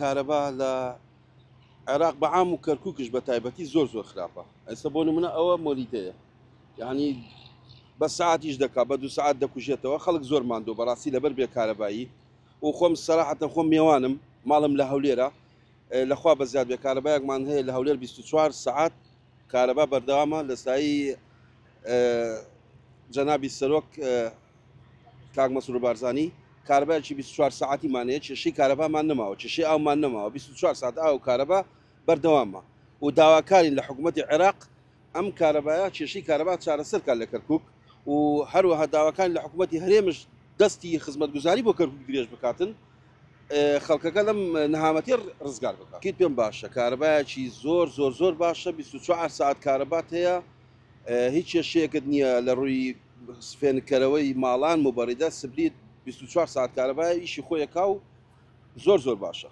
کارەبا لە عێراق بەعام و کەرکووکش بە تایبەتی زۆر خراپە. ئێستا بۆ نمونە ئەوە مۆلیتەیە، یعنی بە سعاتیش دەکا بە 2 سعات دەکوژێتەوە، خەڵک زۆر ماندوو بەڕاستی لەبەر بێ کارەبایی و خۆم سەراحەتەن خۆم میێوانم ماڵم لە هەولێرە لەخوا بە زیاد بێ کارەبایەکمان هەیە لە هەولێر 24 سعات کارەبا بەردەوامە لە سایی جەنابی سەرۆک کاک مەسرور بارزانی کارەبایەکی 24 سعاتیمانەیە، کێشەی کارەبامان نەماوە، کێشەی ئاومان نەماوە، 24 سعات ئاو کارەبا بەردەوامە و داواکارین لە حکوومەتی عێراق ئەم کارەبایە کێشەی کارەبا چارەسەرکان لە کەرکووک و هەروەها داواکان لە حکوومەتی هەرێمش دەستی خزمەتگوزاری بۆ کەرکووک درێژ بکاتن خەڵکەکە لەم نەهامەتی ڕزگار بکات. کیت پێم باشە کارەبایەکی زۆر باشە 24 سعات کارەبات هەیە، هیچ کێشەیەکت نییە لە ڕووی سفێنکەرەوەی ماڵان مبەڕیدە سبلیت 24 سعات کارەبای ئیشی خۆیەکا و زۆر باشە.